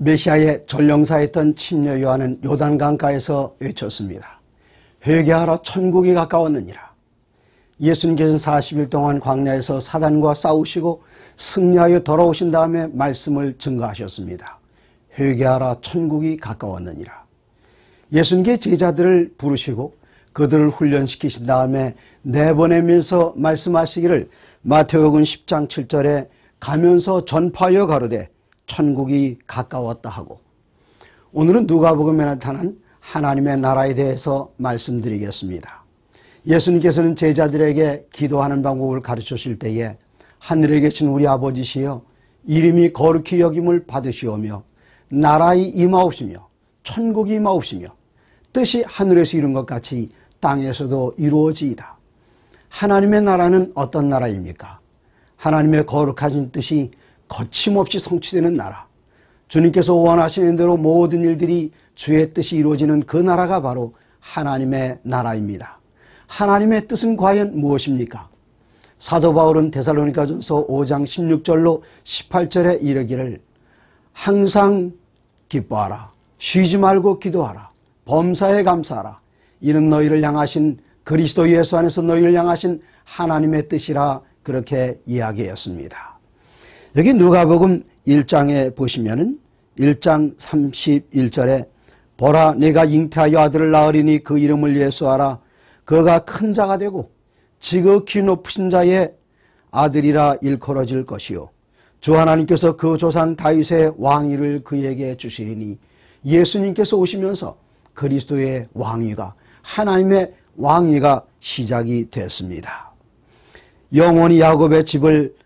메시아의 전령사였던 침례 요한은 요단강가에서 외쳤습니다. 회개하라, 천국이 가까웠느니라. 예수님께서는 40일 동안 광야에서 사단과 싸우시고 승리하여 돌아오신 다음에 말씀을 증거하셨습니다. 회개하라, 천국이 가까웠느니라. 예수님께 제자들을 부르시고 그들을 훈련시키신 다음에 내보내면서 말씀하시기를 마태복음 10장 7절에 가면서 전파하여 가로되 천국이 가까웠다 하고, 오늘은 누가복음에 나타난 하나님의 나라에 대해서 말씀드리겠습니다. 예수님께서는 제자들에게 기도하는 방법을 가르쳐 주실 때에 하늘에 계신 우리 아버지시여 이름이 거룩히 여김을 받으시오며 나라의 임하옵시며 천국이 임하옵시며 뜻이 하늘에서 이룬 것 같이 땅에서도 이루어지이다. 하나님의 나라는 어떤 나라입니까? 하나님의 거룩하신 뜻이 거침없이 성취되는 나라, 주님께서 원하시는 대로 모든 일들이 주의 뜻이 이루어지는 그 나라가 바로 하나님의 나라입니다. 하나님의 뜻은 과연 무엇입니까? 사도 바울은 데살로니가전서 5장 16절로 18절에 이르기를 항상 기뻐하라, 쉬지 말고 기도하라, 범사에 감사하라, 이는 너희를 향하신 그리스도 예수 안에서 너희를 향하신 하나님의 뜻이라 그렇게 이야기했습니다. 여기 누가복음 1장에 보시면은 1장 31절에 보라 내가 잉태하여 아들을 낳으리니 그 이름을 예수하라. 그가 큰 자가 되고 지극히 높으신 자의 아들이라 일컬어질 것이요 주 하나님께서 그 조상 다윗의 왕위를 그에게 주시리니, 예수님께서 오시면서 그리스도의 왕위가, 하나님의 왕위가 시작이 됐습니다. 영원히 야곱의 집을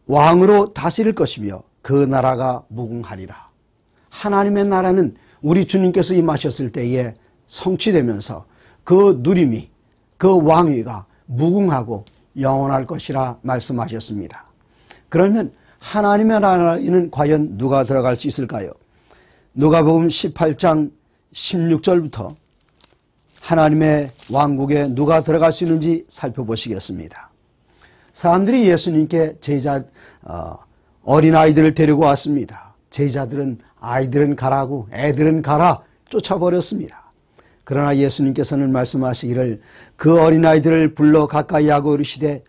왕으로 다스릴 것이며 그 나라가 무궁하리라. 하나님의 나라는 우리 주님께서 임하셨을 때에 성취되면서 그 누림이, 그 왕위가 무궁하고 영원할 것이라 말씀하셨습니다. 그러면 하나님의 나라에는 과연 누가 들어갈 수 있을까요? 누가복음 18장 16절부터 하나님의 왕국에 누가 들어갈 수 있는지 살펴보시겠습니다. 사람들이 예수님께 어린아이들을 데리고 왔습니다. 제자들은 아이들은 가라고, 애들은 가라 쫓아버렸습니다. 그러나 예수님께서는 말씀하시기를 그 어린아이들을 불러 가까이 하고 이르시되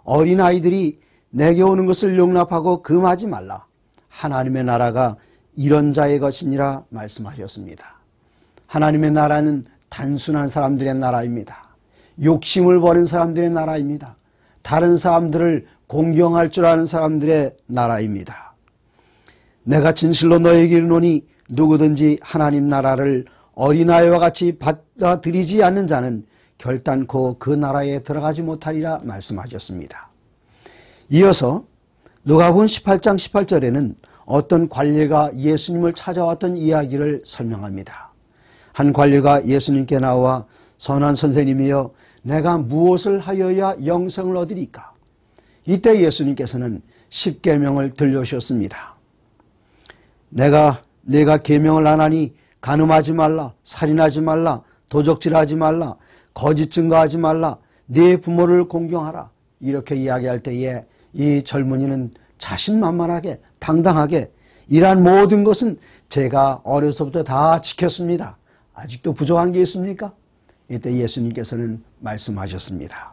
어린아이들이 내게 오는 것을 용납하고 금하지 말라. 하나님의 나라가 이런 자의 것이니라 말씀하셨습니다. 하나님의 나라는 단순한 사람들의 나라입니다. 욕심을 버린 사람들의 나라입니다. 다른 사람들을 공경할 줄 아는 사람들의 나라입니다. 내가 진실로 너에게 이르노니 누구든지 하나님 나라를 어린아이와 같이 받아들이지 않는 자는 결단코 그 나라에 들어가지 못하리라 말씀하셨습니다. 이어서 누가복음 18장 18절에는 어떤 관리가 예수님을 찾아왔던 이야기를 설명합니다. 한 관리가 예수님께 나와 선한 선생님이여 내가 무엇을 하여야 영생을 얻으리까? 이때 예수님께서는 10계명을 들려주셨습니다. 내가 계명을 안 하니 간음하지 말라, 살인하지 말라, 도적질하지 말라, 거짓 증거하지 말라, 네 부모를 공경하라. 이렇게 이야기할 때에 이 젊은이는 자신만만하게 당당하게 이러한 모든 것은 제가 어려서부터 다 지켰습니다. 아직도 부족한 게 있습니까? 이때 예수님께서는 말씀하셨습니다.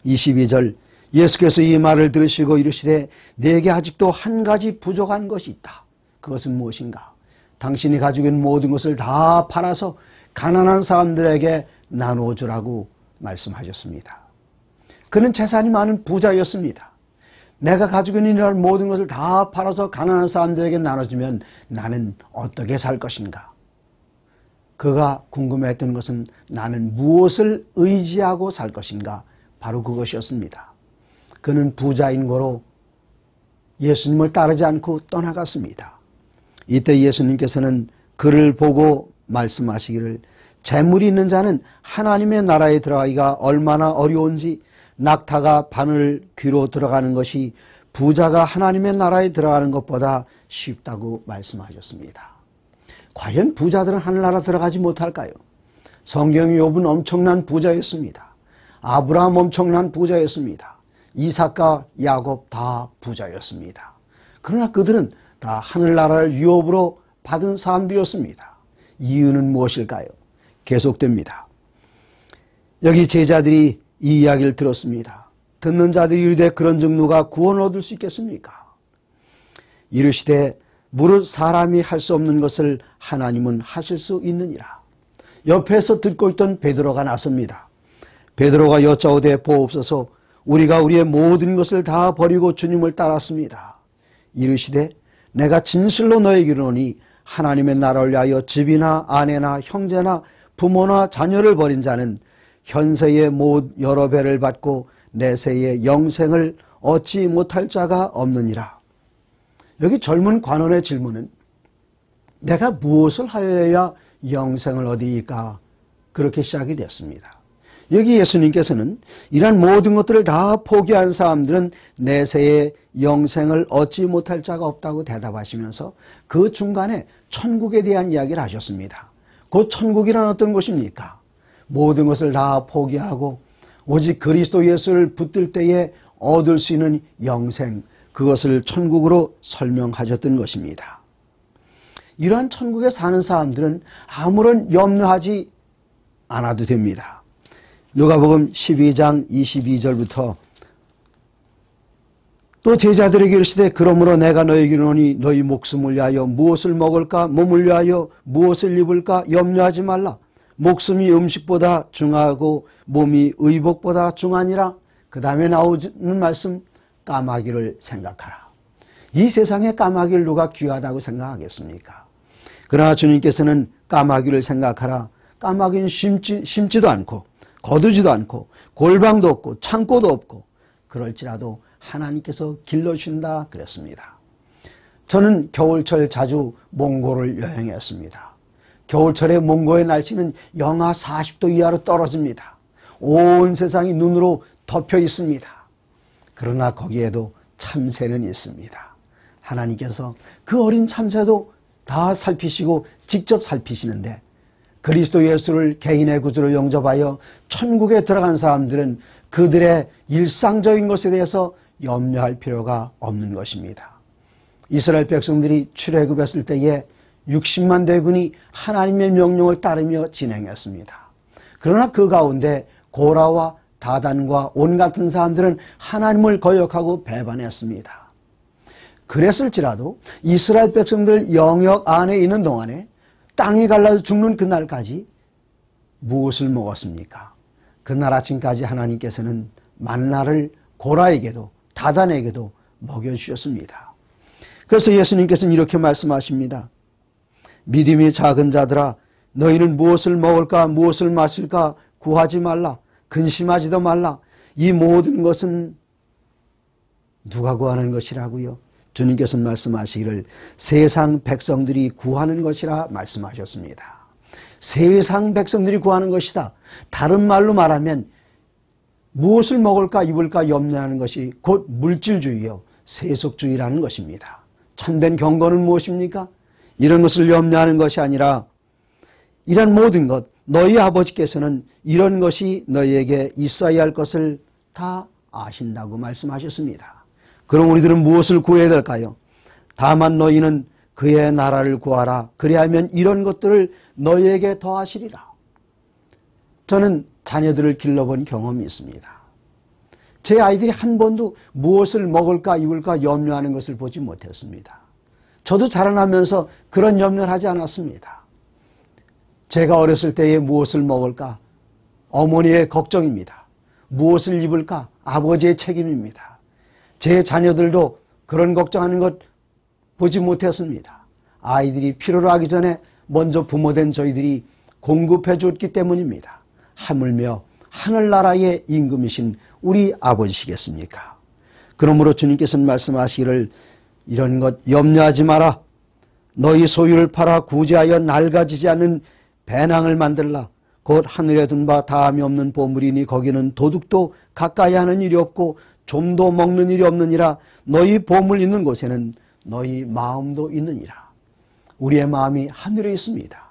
22절 예수께서 이 말을 들으시고 이르시되 내게 아직도 한 가지 부족한 것이 있다. 그것은 무엇인가? 당신이 가지고 있는 모든 것을 다 팔아서 가난한 사람들에게 나누어 주라고 말씀하셨습니다. 그는 재산이 많은 부자였습니다. 내가 가지고 있는 이런 모든 것을 다 팔아서 가난한 사람들에게 나눠주면 나는 어떻게 살 것인가? 그가 궁금해했던 것은 나는 무엇을 의지하고 살 것인가? 바로 그것이었습니다. 그는 부자인 거로 예수님을 따르지 않고 떠나갔습니다. 이때 예수님께서는 그를 보고 말씀하시기를 재물이 있는 자는 하나님의 나라에 들어가기가 얼마나 어려운지 낙타가 바늘 귀로 들어가는 것이 부자가 하나님의 나라에 들어가는 것보다 쉽다고 말씀하셨습니다. 과연 부자들은 하늘나라 들어가지 못할까요? 성경의 욥은 엄청난 부자였습니다. 아브라함 엄청난 부자였습니다. 이삭과 야곱 다 부자였습니다. 그러나 그들은 다 하늘나라를 유업으로 받은 사람들이었습니다. 이유는 무엇일까요? 계속됩니다. 여기 제자들이 이 이야기를 들었습니다. 듣는 자들이 이르되 그런즉 누가 구원을 얻을 수 있겠습니까? 이르시되 무릇 사람이 할 수 없는 것을 하나님은 하실 수 있느니라. 옆에서 듣고 있던 베드로가 나섭니다. 베드로가 여짜오되 보옵소서 우리가 우리의 모든 것을 다 버리고 주님을 따랐습니다. 이르시되 내가 진실로 너에게 이르노니 하나님의 나라를 위하여 집이나 아내나 형제나 부모나 자녀를 버린 자는 현세의 여러 배를 받고 내세의 영생을 얻지 못할 자가 없느니라. 여기 젊은 관원의 질문은 내가 무엇을 하여야 영생을 얻으리까? 그렇게 시작이 됐습니다. 여기 예수님께서는 이러한 모든 것들을 다 포기한 사람들은 내세의 영생을 얻지 못할 자가 없다고 대답하시면서 그 중간에 천국에 대한 이야기를 하셨습니다. 그 천국이란 어떤 곳입니까? 모든 것을 다 포기하고 오직 그리스도 예수를 붙들 때에 얻을 수 있는 영생, 그것을 천국으로 설명하셨던 것입니다. 이러한 천국에 사는 사람들은 아무런 염려하지 않아도 됩니다. 누가복음 12장 22절부터 또 제자들에게 이르시되 그러므로 내가 너에게 이르노니 너희 목숨을 위하여 무엇을 먹을까 몸을 위하여 무엇을 입을까 염려하지 말라. 목숨이 음식보다 중하고 몸이 의복보다 중하니라. 그 다음에 나오는 말씀 까마귀를 생각하라. 이 세상에 까마귀를 누가 귀하다고 생각하겠습니까? 그러나 주님께서는 까마귀를 생각하라. 까마귀는 심지도 않고 거두지도 않고 골방도 없고 창고도 없고 그럴지라도 하나님께서 길러주신다 그랬습니다. 저는 겨울철 자주 몽고를 여행했습니다. 겨울철에 몽고의 날씨는 영하 40도 이하로 떨어집니다. 온 세상이 눈으로 덮여 있습니다. 그러나 거기에도 참새는 있습니다. 하나님께서 그 어린 참새도 다 살피시고 직접 살피시는데 그리스도 예수를 개인의 구주로 영접하여 천국에 들어간 사람들은 그들의 일상적인 것에 대해서 염려할 필요가 없는 것입니다. 이스라엘 백성들이 출애굽했을 때에 60만 대군이 하나님의 명령을 따르며 진행했습니다. 그러나 그 가운데 고라와 다단과 온 같은 사람들은 하나님을 거역하고 배반했습니다. 그랬을지라도 이스라엘 백성들 영역 안에 있는 동안에 땅이 갈라져 죽는 그날까지 무엇을 먹었습니까? 그날 아침까지 하나님께서는 만나를 고라에게도 다단에게도 먹여주셨습니다. 그래서 예수님께서는 이렇게 말씀하십니다. 믿음이 작은 자들아 너희는 무엇을 먹을까 무엇을 마실까 구하지 말라. 근심하지도 말라. 이 모든 것은 누가 구하는 것이라고요? 주님께서 말씀하시기를 세상 백성들이 구하는 것이라 말씀하셨습니다. 세상 백성들이 구하는 것이다. 다른 말로 말하면 무엇을 먹을까 입을까 염려하는 것이 곧 물질주의요 세속주의라는 것입니다. 참된 경건은 무엇입니까? 이런 것을 염려하는 것이 아니라 이런 모든 것 너희 아버지께서는 이런 것이 너희에게 있어야 할 것을 다 아신다고 말씀하셨습니다. 그럼 우리들은 무엇을 구해야 될까요? 다만 너희는 그의 나라를 구하라. 그리하면 이런 것들을 너희에게 더하시리라. 저는 자녀들을 길러본 경험이 있습니다. 제 아이들이 한 번도 무엇을 먹을까 입을까 염려하는 것을 보지 못했습니다. 저도 자라나면서 그런 염려를 하지 않았습니다. 제가 어렸을 때에 무엇을 먹을까? 어머니의 걱정입니다. 무엇을 입을까? 아버지의 책임입니다. 제 자녀들도 그런 걱정하는 것 보지 못했습니다. 아이들이 필요로 하기 전에 먼저 부모된 저희들이 공급해 줬기 때문입니다. 하물며 하늘나라의 임금이신 우리 아버지시겠습니까? 그러므로 주님께서는 말씀하시기를 이런 것 염려하지 마라. 너희 소유를 팔아 구제하여 낡아지지 않는 배낭을 만들라. 곧 하늘에 둔 바 다함이 없는 보물이니 거기는 도둑도 가까이 하는 일이 없고 좀도 먹는 일이 없느니라. 너희 보물 있는 곳에는 너희 마음도 있느니라. 우리의 마음이 하늘에 있습니다.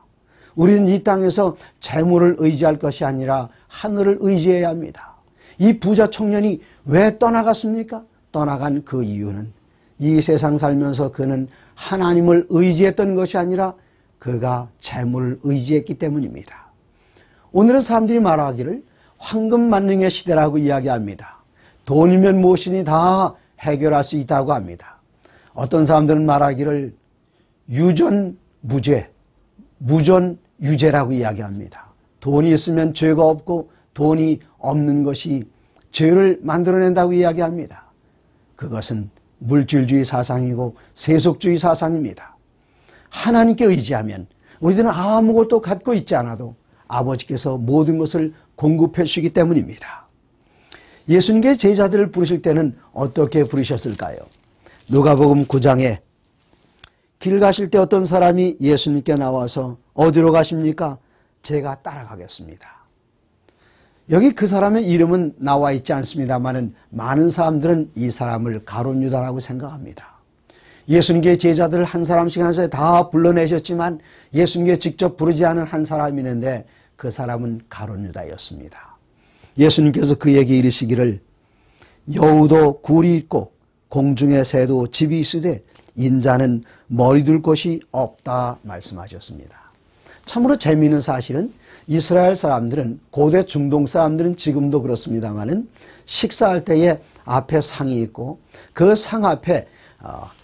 우리는 이 땅에서 재물을 의지할 것이 아니라 하늘을 의지해야 합니다. 이 부자 청년이 왜 떠나갔습니까? 떠나간 그 이유는 이 세상 살면서 그는 하나님을 의지했던 것이 아니라 그가 재물을 의지했기 때문입니다. 오늘은 사람들이 말하기를 황금만능의 시대라고 이야기합니다. 돈이면 무엇이니 다 해결할 수 있다고 합니다. 어떤 사람들은 말하기를 유전무죄, 무전유죄라고 이야기합니다. 돈이 있으면 죄가 없고 돈이 없는 것이 죄를 만들어낸다고 이야기합니다. 그것은 물질주의 사상이고 세속주의 사상입니다. 하나님께 의지하면 우리들은 아무것도 갖고 있지 않아도 아버지께서 모든 것을 공급해 주시기 때문입니다. 예수님께 제자들을 부르실 때는 어떻게 부르셨을까요? 누가복음 9장에 길 가실 때 어떤 사람이 예수님께 나와서 어디로 가십니까? 제가 따라가겠습니다. 여기 그 사람의 이름은 나와 있지 않습니다만 많은 사람들은 이 사람을 가룟 유다라고 생각합니다. 예수님께 제자들 한 사람씩 한 사람씩 다 불러내셨지만 예수님께 직접 부르지 않은 한 사람이 있는데 그 사람은 가룟 유다였습니다. 예수님께서 그에게 이르시기를 여우도 굴이 있고 공중의 새도 집이 있으되 인자는 머리 둘 곳이 없다 말씀하셨습니다. 참으로 재미있는 사실은 이스라엘 사람들은, 고대 중동 사람들은 지금도 그렇습니다만은 식사할 때에 앞에 상이 있고 그 상 앞에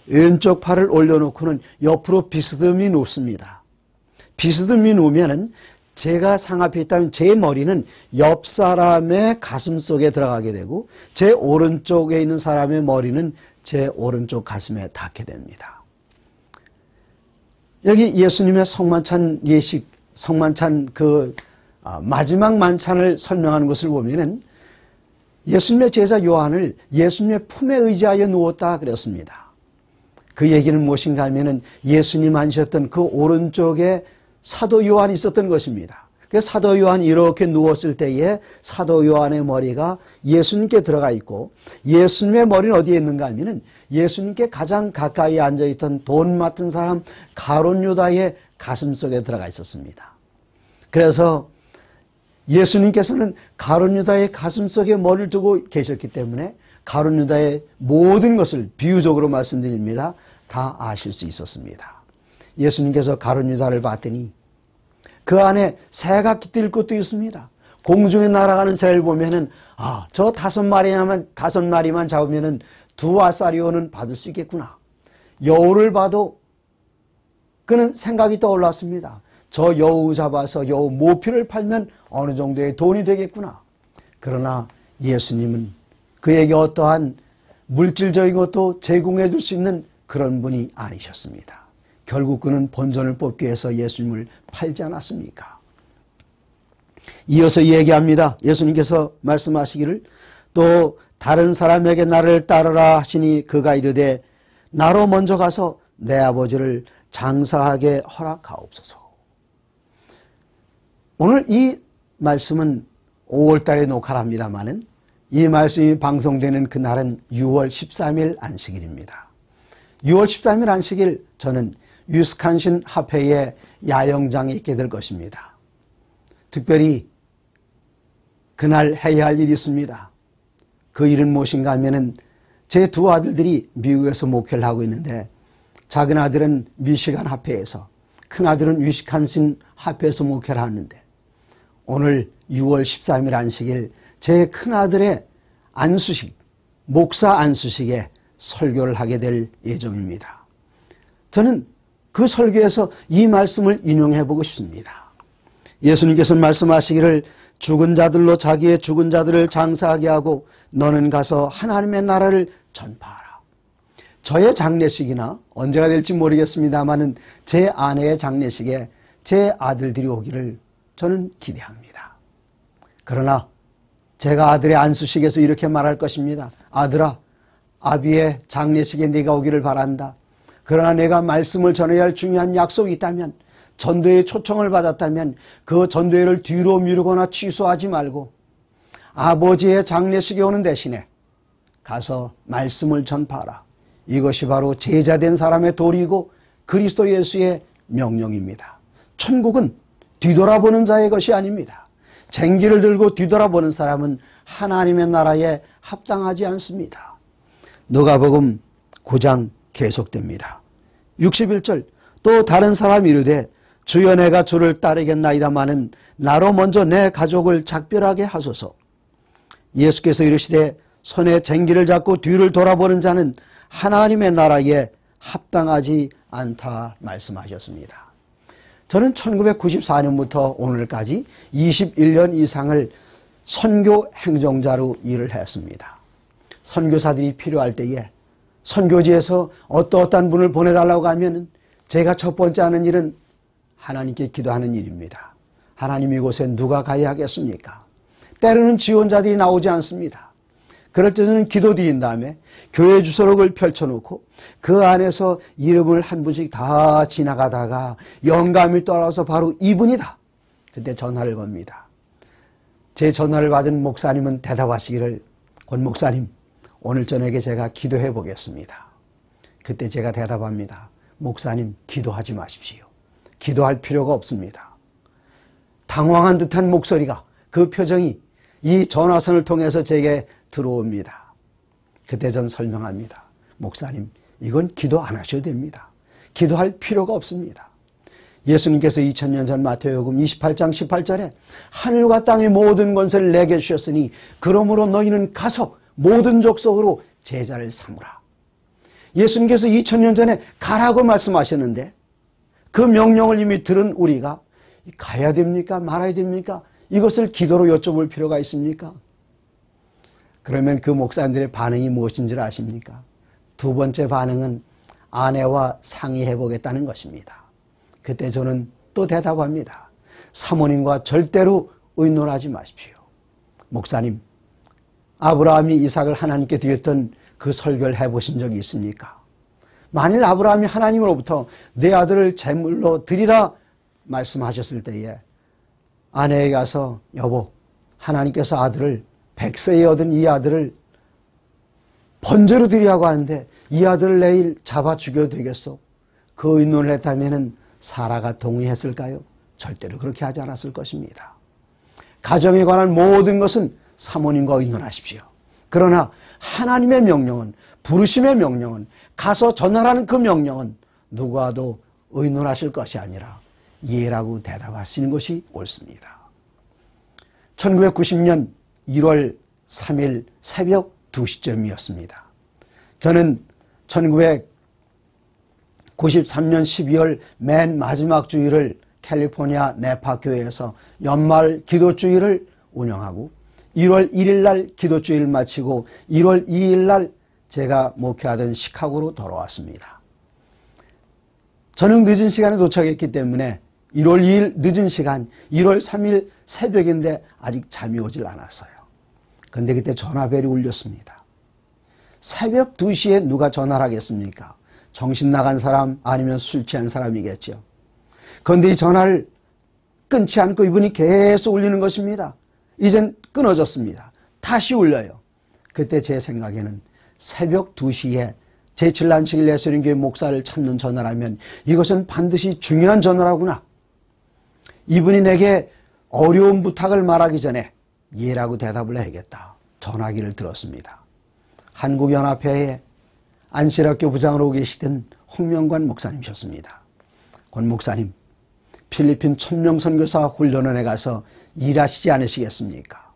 왼쪽 팔을 올려놓고는 옆으로 비스듬히 놓습니다. 비스듬히 놓으면은 제가 상 앞에 있다면 제 머리는 옆 사람의 가슴 속에 들어가게 되고 제 오른쪽에 있는 사람의 머리는 제 오른쪽 가슴에 닿게 됩니다. 여기 예수님의 성만찬 예식, 성만찬 마지막 만찬을 설명하는 것을 보면은 예수님의 제자 요한을 예수님의 품에 의지하여 누웠다 그랬습니다. 그 얘기는 무엇인가 하면은 예수님 앉으셨던 그 오른쪽에 사도 요한이 있었던 것입니다. 그래서 사도 요한이 이렇게 누웠을 때에 사도 요한의 머리가 예수님께 들어가 있고 예수님의 머리는 어디에 있는가 하면은 예수님께 가장 가까이 앉아있던 돈 맡은 사람 가룟 유다의 가슴 속에 들어가 있었습니다. 그래서 예수님께서는 가룟 유다의 가슴 속에 머리를 두고 계셨기 때문에 가룟 유다의 모든 것을 비유적으로 말씀드립니다. 다 아실 수 있었습니다. 예수님께서 가룟 유다를 봤더니 그 안에 새가 깃들 것도 있습니다. 공중에 날아가는 새를 보면은 저 5마리만 잡으면은 2아사리온은 받을 수 있겠구나. 여우를 봐도 그는 생각이 떠올랐습니다. 저 여우 잡아서 여우 모피를 팔면 어느 정도의 돈이 되겠구나. 그러나 예수님은 그에게 어떠한 물질적인 것도 제공해 줄 수 있는 그런 분이 아니셨습니다. 결국 그는 본전을 뽑기 위해서 예수님을 팔지 않았습니까? 이어서 얘기합니다. 예수님께서 말씀하시기를 또 다른 사람에게 나를 따르라 하시니 그가 이르되 나로 먼저 가서 내 아버지를 장사하게 허락하옵소서. 오늘 이 말씀은 5월달에 녹화를 합니다마는 이 말씀이 방송되는 그날은 6월 13일 안식일입니다. 6월 13일 안식일 저는 위스콘신 합회의 야영장에 있게 될 것입니다. 특별히 그날 해야 할 일이 있습니다. 그 일은 무엇인가 하면은 제 두 아들들이 미국에서 목회를 하고 있는데 작은 아들은 미시간 합회에서 큰 아들은 위스콘신 합회에서 목회를 하는데 오늘 6월 13일 안식일 제 큰아들의 안수식, 목사 안수식에 설교를 하게 될 예정입니다. 저는 그 설교에서 이 말씀을 인용해 보고 싶습니다. 예수님께서 말씀하시기를 죽은 자들로 자기의 죽은 자들을 장사하게 하고 너는 가서 하나님의 나라를 전파하라. 저의 장례식이나 언제가 될지 모르겠습니다만은 제 아내의 장례식에 제 아들들이 오기를 저는 기대합니다. 그러나 제가 아들의 안수식에서 이렇게 말할 것입니다. 아들아, 아비의 장례식에 네가 오기를 바란다. 그러나 내가 말씀을 전해야 할 중요한 약속이 있다면, 전도회 초청을 받았다면 그 전도회를 뒤로 미루거나 취소하지 말고 아버지의 장례식에 오는 대신에 가서 말씀을 전파하라. 이것이 바로 제자된 사람의 도리고 그리스도 예수의 명령입니다. 천국은 뒤돌아보는 자의 것이 아닙니다. 쟁기를 들고 뒤돌아보는 사람은 하나님의 나라에 합당하지 않습니다. 누가복음 9장 계속됩니다. 61절 또 다른 사람이 이르되 주여 내가 주를 따르겠나이다마는 나로 먼저 내 가족을 작별하게 하소서. 예수께서 이르시되 손에 쟁기를 잡고 뒤를 돌아보는 자는 하나님의 나라에 합당하지 않다 말씀하셨습니다. 저는 1994년부터 오늘까지 21년 이상을 선교 행정자로 일을 했습니다. 선교사들이 필요할 때에 선교지에서 어떠한 분을 보내달라고 하면 제가 첫 번째 하는 일은 하나님께 기도하는 일입니다. 하나님 이곳에 누가 가야 하겠습니까? 때로는 지원자들이 나오지 않습니다. 그럴 때 저는 기도 드린 다음에 교회 주소록을 펼쳐놓고 그 안에서 이름을 한 분씩 다 지나가다가 영감이 떠올라서 바로 이분이다. 그때 전화를 겁니다. 제 전화를 받은 목사님은 대답하시기를 권 목사님 오늘 저녁에 제가 기도해 보겠습니다. 그때 제가 대답합니다. 목사님 기도하지 마십시오. 기도할 필요가 없습니다. 당황한 듯한 목소리가 그 표정이 이 전화선을 통해서 제게 들어옵니다. 그때 전 설명합니다. 목사님 이건 기도 안 하셔도 됩니다. 기도할 필요가 없습니다. 예수님께서 2000년 전 마태복음 28장 18절에 하늘과 땅의 모든 권세를 내게 주셨으니 그러므로 너희는 가서 모든 족속으로 제자를 삼으라. 예수님께서 2000년 전에 가라고 말씀하셨는데 그 명령을 이미 들은 우리가 가야 됩니까? 말아야 됩니까? 이것을 기도로 여쭤볼 필요가 있습니까? 그러면 그 목사님들의 반응이 무엇인지 아십니까? 두 번째 반응은 아내와 상의해 보겠다는 것입니다. 그때 저는 또 대답합니다. 사모님과 절대로 의논하지 마십시오. 목사님, 아브라함이 이삭을 하나님께 드렸던 그 설교를 해보신 적이 있습니까? 만일 아브라함이 하나님으로부터 내 아들을 제물로 드리라 말씀하셨을 때에 아내에게 가서 여보, 하나님께서 아들을 100세에 얻은 이 아들을 번제로 드리라고 하는데 이 아들을 내일 잡아 죽여도 되겠소? 그 의논을 했다면 사라가 동의했을까요? 절대로 그렇게 하지 않았을 것입니다. 가정에 관한 모든 것은 사모님과 의논하십시오. 그러나 하나님의 명령은, 부르심의 명령은, 가서 전하라는 그 명령은 누구와도 의논하실 것이 아니라 예라고 대답하시는 것이 옳습니다. 1990년 1월 3일 새벽 2시쯤이었습니다. 저는 1993년 12월 맨 마지막 주일을 캘리포니아 네파 교회에서 연말 기도주일을 운영하고 1월 1일 날 기도주일을 마치고 1월 2일 날 제가 목회하던 시카고로 돌아왔습니다. 저는 늦은 시간에 도착했기 때문에 1월 2일 늦은 시간 1월 3일 새벽인데 아직 잠이 오질 않았어요. 그런데 그때 전화벨이 울렸습니다. 새벽 2시에 누가 전화를 하겠습니까? 정신 나간 사람 아니면 술 취한 사람이겠죠. 그런데 이 전화를 끊지 않고 이분이 계속 울리는 것입니다. 이젠 끊어졌습니다. 다시 울려요. 그때 제 생각에는 새벽 2시에 제7난치길 예수님교회 목사를 찾는 전화라면 이것은 반드시 중요한 전화라구나. 이분이 내게 어려운 부탁을 말하기 전에 예라고 대답을 해야겠다. 전화기를 들었습니다. 한국연합회의 안실학교 부장으로 계시던 홍명관 목사님이셨습니다. 권 목사님, 필리핀 1000명 선교사 훈련원에 가서 일하시지 않으시겠습니까?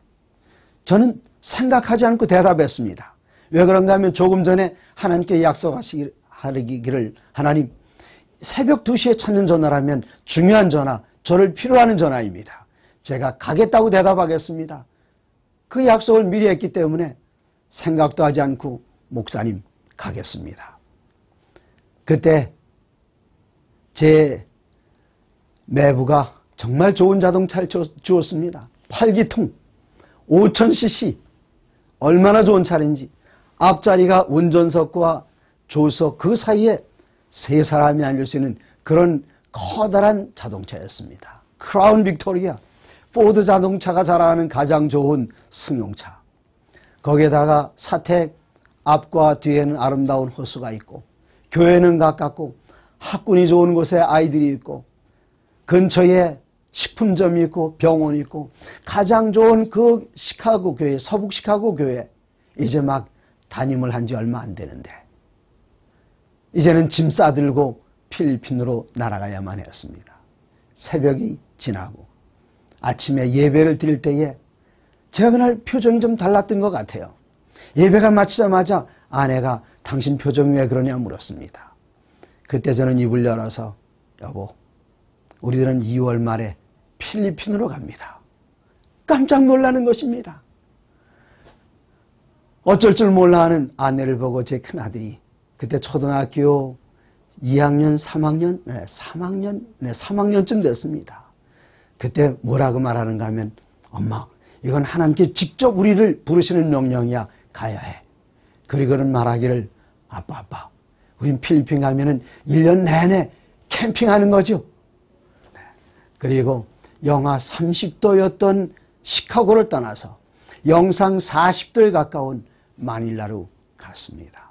저는 생각하지 않고 대답했습니다. 왜 그런가 하면 조금 전에 하나님께 약속하시기를 하나님, 새벽 2시에 찾는 전화라면 중요한 전화, 저를 필요하는 전화입니다. 제가 가겠다고 대답하겠습니다. 그 약속을 미리 했기 때문에 생각도 하지 않고 목사님 가겠습니다. 그때 제 매부가 정말 좋은 자동차를 주었습니다. 8기통 5000cc 얼마나 좋은 차인지 앞자리가 운전석과 조수석 그 사이에 세 사람이 앉을 수 있는 그런 커다란 자동차였습니다. 크라운 빅토리아, 포드 자동차가 자랑하는 가장 좋은 승용차. 거기에다가 사택 앞과 뒤에는 아름다운 호수가 있고 교회는 가깝고 학군이 좋은 곳에 아이들이 있고 근처에 식품점이 있고 병원이 있고 가장 좋은 그 시카고 교회, 서북 시카고 교회 이제 막 담임을 한 지 얼마 안 되는데 이제는 짐 싸들고 필리핀으로 날아가야만 했습니다. 새벽이 지나고 아침에 예배를 드릴 때에 제가 그날 표정이 좀 달랐던 것 같아요. 예배가 마치자마자 아내가 당신 표정 왜 그러냐 물었습니다. 그때 저는 입을 열어서 여보, 우리들은 2월 말에 필리핀으로 갑니다. 깜짝 놀라는 것입니다. 어쩔 줄 몰라 하는 아내를 보고 제 큰아들이 그때 초등학교 2학년, 3학년쯤 됐습니다. 그때 뭐라고 말하는가 하면 엄마, 이건 하나님께 직접 우리를 부르시는 명령이야. 가야 해. 그리고는 말하기를 아빠, 우린 필리핀 가면은 1년 내내 캠핑하는 거죠. 그리고 영하 30도였던 시카고를 떠나서 영상 40도에 가까운 마닐라로 갔습니다.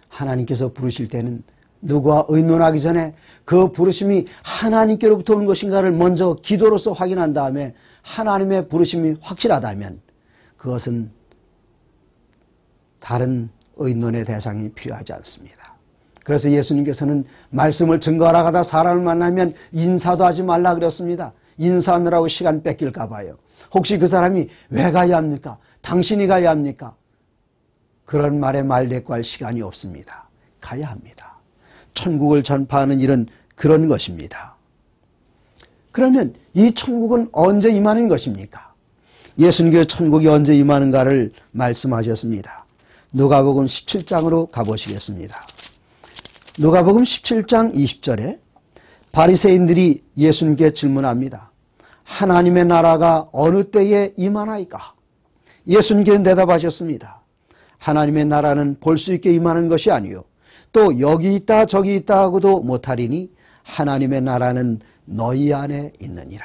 하나님께서 부르실 때는 누구와 의논하기 전에 그 부르심이 하나님께로부터 오는 것인가를 먼저 기도로서 확인한 다음에 하나님의 부르심이 확실하다면 그것은 다른 의논의 대상이 필요하지 않습니다. 그래서 예수님께서는 말씀을 증거하러 가다 사람을 만나면 인사도 하지 말라 그랬습니다. 인사하느라고 시간 뺏길까 봐요. 혹시 그 사람이 왜 가야 합니까? 당신이 가야 합니까? 그런 말에 말대꾸할 시간이 없습니다. 가야 합니다. 천국을 전파하는 일은 그런 것입니다. 그러면 이 천국은 언제 임하는 것입니까? 예수님께서 천국이 언제 임하는가를 말씀하셨습니다. 누가복음 17장으로 가보시겠습니다. 누가복음 17장 20절에 바리새인들이 예수님께 질문합니다. 하나님의 나라가 어느 때에 임하나이까? 예수님께서 대답하셨습니다. 하나님의 나라는 볼 수 있게 임하는 것이 아니요 또 여기 있다 저기 있다 하고도 못하리니 하나님의 나라는 너희 안에 있느니라.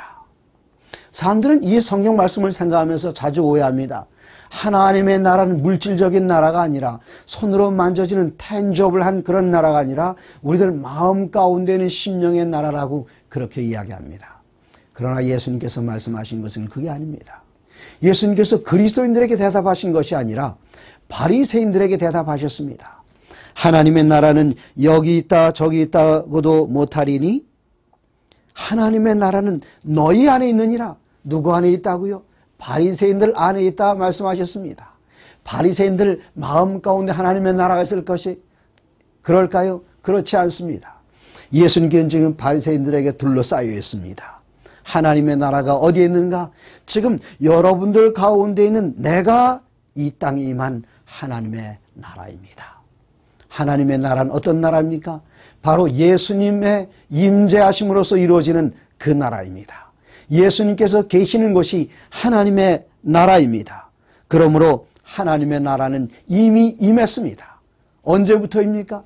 사람들은 이 성경 말씀을 생각하면서 자주 오해합니다. 하나님의 나라는 물질적인 나라가 아니라 손으로 만져지는 텐저블한 그런 나라가 아니라 우리들 마음 가운데 있는 심령의 나라라고 그렇게 이야기합니다. 그러나 예수님께서 말씀하신 것은 그게 아닙니다. 예수님께서 그리스도인들에게 대답하신 것이 아니라 바리새인들에게 대답하셨습니다. 하나님의 나라는 여기 있다 저기 있다고도 못하리니 하나님의 나라는 너희 안에 있느니라. 누구 안에 있다고요? 바리새인들 안에 있다 말씀하셨습니다. 바리새인들 마음 가운데 하나님의 나라가 있을 것이 그럴까요? 그렇지 않습니다. 예수님께는 지금 바리새인들에게 둘러싸여 있습니다. 하나님의 나라가 어디에 있는가? 지금 여러분들 가운데 있는 내가 이 땅에 임한 하나님의 나라입니다. 하나님의 나라는 어떤 나라입니까? 바로 예수님의 임재하심으로써 이루어지는 그 나라입니다. 예수님께서 계시는 곳이 하나님의 나라입니다. 그러므로 하나님의 나라는 이미 임했습니다. 언제부터입니까?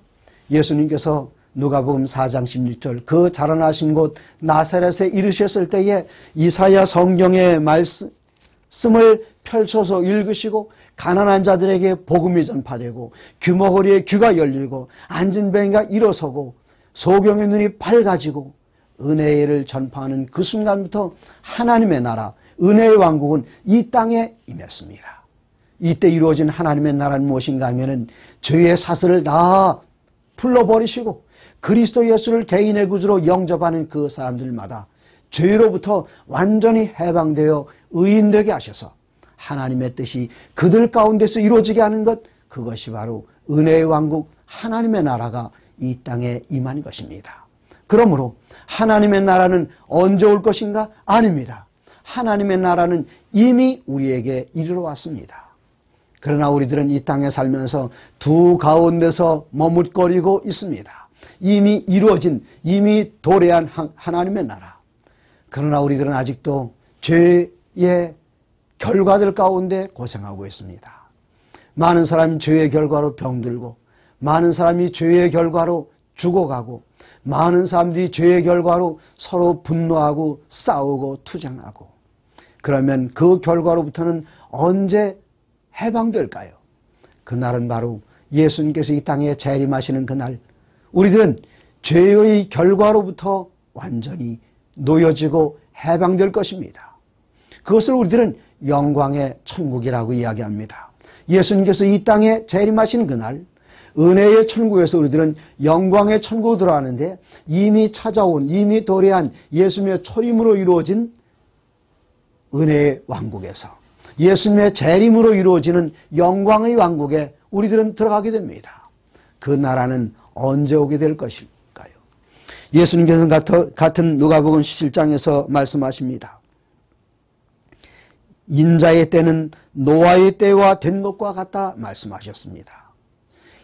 예수님께서 누가복음 4장 16절 그 자라나신 곳 나사렛에 이르셨을 때에 이사야 성경의 말씀을 펼쳐서 읽으시고 가난한 자들에게 복음이 전파되고 귀머거리에 귀가 열리고 앉은 병이가 일어서고 소경의 눈이 밝아지고 은혜를 전파하는 그 순간부터 하나님의 나라, 은혜의 왕국은 이 땅에 임했습니다. 이때 이루어진 하나님의 나라는 무엇인가 하면은 죄의 사슬을 다 풀어버리시고 그리스도 예수를 개인의 구주로 영접하는 그 사람들마다 죄로부터 완전히 해방되어 의인되게 하셔서 하나님의 뜻이 그들 가운데서 이루어지게 하는 것, 그것이 바로 은혜의 왕국 하나님의 나라가 이 땅에 임한 것입니다. 그러므로 하나님의 나라는 언제 올 것인가? 아닙니다. 하나님의 나라는 이미 우리에게 이르러 왔습니다. 그러나 우리들은 이 땅에 살면서 두 가운데서 머뭇거리고 있습니다. 이미 이루어진, 이미 도래한 하나님의 나라. 그러나 우리들은 아직도 죄의 결과들 가운데 고생하고 있습니다. 많은 사람이 죄의 결과로 병들고 많은 사람이 죄의 결과로 죽어가고 많은 사람들이 죄의 결과로 서로 분노하고 싸우고 투쟁하고 그러면 그 결과로부터는 언제 해방될까요? 그날은 바로 예수님께서 이 땅에 재림하시는 그날 우리들은 죄의 결과로부터 완전히 놓여지고 해방될 것입니다. 그것을 우리들은 영광의 천국이라고 이야기합니다. 예수님께서 이 땅에 재림하신 그날 은혜의 천국에서 우리들은 영광의 천국으로 들어가는데 이미 찾아온, 이미 도래한 예수님의 초림으로 이루어진 은혜의 왕국에서 예수님의 재림으로 이루어지는 영광의 왕국에 우리들은 들어가게 됩니다. 그 나라는 언제 오게 될 것일까요? 예수님께서는 같은 누가복음 17장에서 말씀하십니다. 인자의 때는 노아의 때와 된 것과 같다 말씀하셨습니다.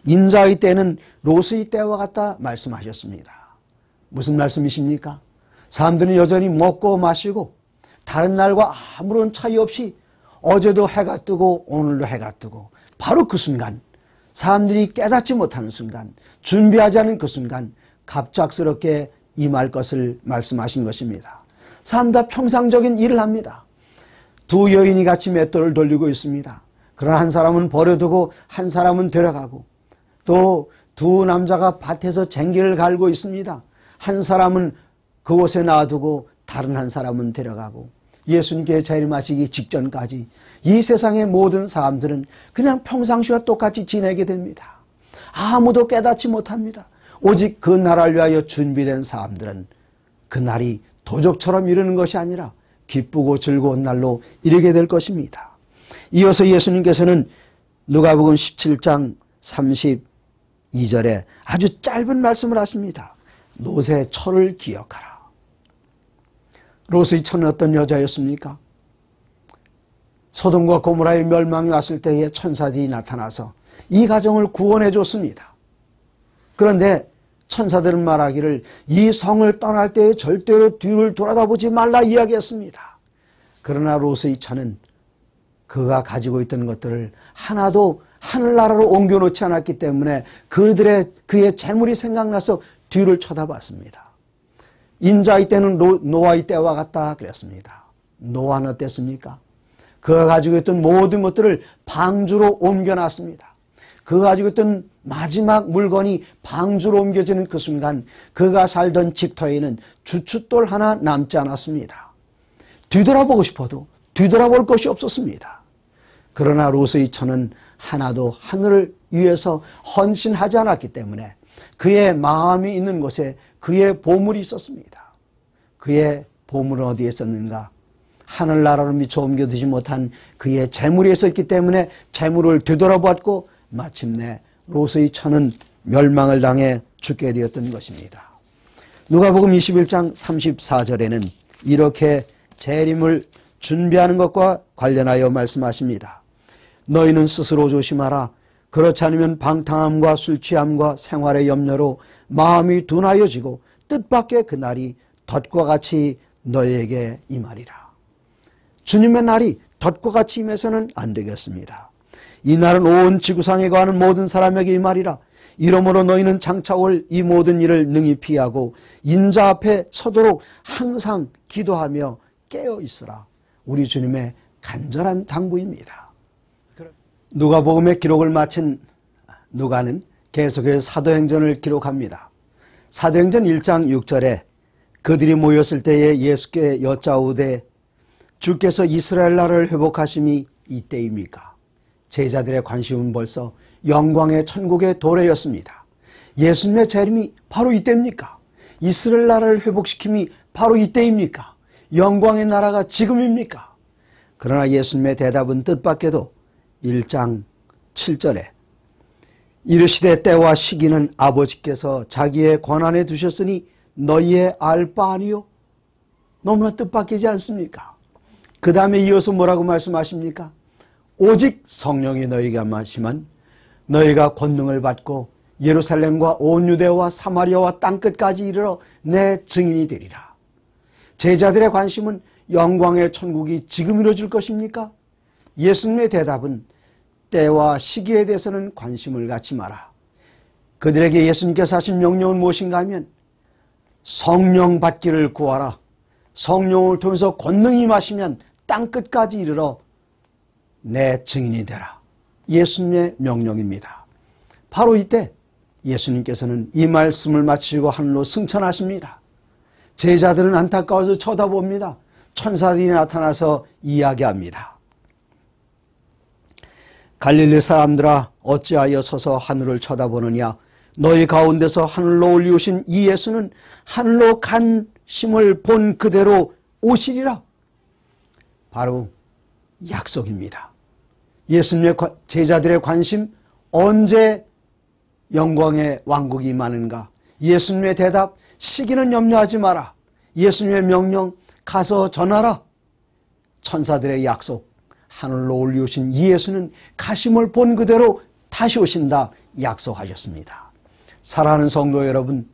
인자의 때는 롯의 때와 같다 말씀하셨습니다. 무슨 말씀이십니까? 사람들은 여전히 먹고 마시고 다른 날과 아무런 차이 없이 어제도 해가 뜨고 오늘도 해가 뜨고 바로 그 순간, 사람들이 깨닫지 못하는 순간, 준비하지 않은 그 순간 갑작스럽게 임할 것을 말씀하신 것입니다. 사람들 다 평상적인 일을 합니다. 두 여인이 같이 맷돌을 돌리고 있습니다. 그러나 한 사람은 버려두고 한 사람은 데려가고, 또 두 남자가 밭에서 쟁기를 갈고 있습니다. 한 사람은 그곳에 놔두고 다른 한 사람은 데려가고, 예수님께 재림하시기 직전까지 이 세상의 모든 사람들은 그냥 평상시와 똑같이 지내게 됩니다. 아무도 깨닫지 못합니다. 오직 그 나라를 위하여 준비된 사람들은 그 날이 도적처럼 이르는 것이 아니라 기쁘고 즐거운 날로 이르게 될 것입니다. 이어서 예수님께서는 누가복음 17장 32절에 아주 짧은 말씀을 하십니다. 롯의 처를 기억하라. 롯의 처는 어떤 여자였습니까? 소돔과 고모라의 멸망이 왔을 때에 천사들이 나타나서 이 가정을 구원해 줬습니다. 그런데 천사들은 말하기를 이 성을 떠날 때에 절대로 뒤를 돌아다보지 말라 이야기했습니다. 그러나 롯의 처는 그가 가지고 있던 것들을 하나도 하늘나라로 옮겨놓지 않았기 때문에 그의 재물이 생각나서 뒤를 쳐다봤습니다. 인자의 때는 노아의 때와 같다 그랬습니다. 노아는 어땠습니까? 그가 가지고 있던 모든 것들을 방주로 옮겨놨습니다. 그가 가지고 있던 마지막 물건이 방주로 옮겨지는 그 순간 그가 살던 집터에는 주춧돌 하나 남지 않았습니다. 뒤돌아보고 싶어도 뒤돌아볼 것이 없었습니다. 그러나 롯의 처는 하나도 하늘을 위해서 헌신하지 않았기 때문에 그의 마음이 있는 곳에 그의 보물이 있었습니다. 그의 보물은 어디에 있었는가? 하늘나라로 미처 옮겨두지 못한 그의 재물이 있었기 때문에 재물을 되돌아보았고 마침내 롯의 처는 멸망을 당해 죽게 되었던 것입니다. 누가복음 21장 34절에는 이렇게 재림을 준비하는 것과 관련하여 말씀하십니다. 너희는 스스로 조심하라. 그렇지 않으면 방탕함과 술취함과 생활의 염려로 마음이 둔하여지고 뜻밖의 그날이 덫과 같이 너희에게 임하리라. 주님의 날이 덫과 같이 임해서는 안 되겠습니다. 이 날은 온 지구상에 거하는 모든 사람에게 임하리라. 이러므로 너희는 장차 올 이 모든 일을 능히 피하고 인자 앞에 서도록 항상 기도하며 깨어 있으라. 우리 주님의 간절한 당부입니다. 누가복음의 기록을 마친 누가는 계속해서 사도행전을 기록합니다. 사도행전 1장 6절에 그들이 모였을 때에 예수께 여짜오되 주께서 이스라엘 나라를 회복하심이 이때입니까? 제자들의 관심은 벌써 영광의 천국의 도래였습니다. 예수님의 재림이 바로 이때입니까? 이스라엘 나라를 회복시킴이 바로 이때입니까? 영광의 나라가 지금입니까? 그러나 예수님의 대답은 뜻밖에도 1장 7절에 이르시되 때와 시기는 아버지께서 자기의 권한에 두셨으니 너희의 알 바 아니요? 너무나 뜻밖이지 않습니까? 그 다음에 이어서 뭐라고 말씀하십니까? 오직 성령이 너희가 마시면 너희가 권능을 받고 예루살렘과 온 유대와 사마리아와 땅끝까지 이르러 내 증인이 되리라. 제자들의 관심은 영광의 천국이 지금 이루어질 것입니까? 예수님의 대답은 때와 시기에 대해서는 관심을 갖지 마라. 그들에게 예수님께서 하신 명령은 무엇인가 하면 성령 받기를 구하라. 성령을 통해서 권능이 임하시면 땅끝까지 이르러 내 증인이 되라. 예수님의 명령입니다. 바로 이때 예수님께서는 이 말씀을 마치고 하늘로 승천하십니다. 제자들은 안타까워서 쳐다봅니다. 천사들이 나타나서 이야기합니다. 갈릴리 사람들아 어찌하여 서서 하늘을 쳐다보느냐. 너희 가운데서 하늘로 올리우신 이 예수는 하늘로 간심을 본 그대로 오시리라. 바로 약속입니다. 예수님의 제자들의 관심, 언제 영광의 왕국이 임하는가. 예수님의 대답, 시기는 염려하지 마라. 예수님의 명령, 가서 전하라. 천사들의 약속, 하늘로 올리우신 이 예수는 가심을 본 그대로 다시 오신다 약속하셨습니다. 사랑하는 성도 여러분,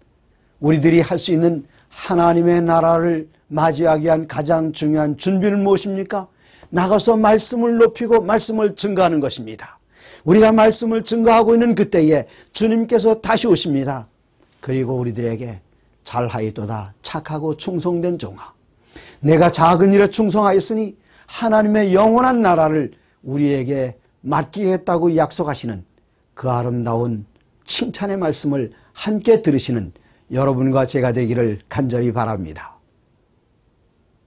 우리들이 할 수 있는 하나님의 나라를 맞이하기 위한 가장 중요한 준비는 무엇입니까? 나가서 말씀을 높이고 말씀을 증거하는 것입니다. 우리가 말씀을 증거하고 있는 그때에 주님께서 다시 오십니다. 그리고 우리들에게 잘하였도다 착하고 충성된 종아, 내가 작은 일에 충성하였으니 하나님의 영원한 나라를 우리에게 맡기겠다고 약속하시는 그 아름다운 칭찬의 말씀을 함께 들으시는 여러분과 제가 되기를 간절히 바랍니다.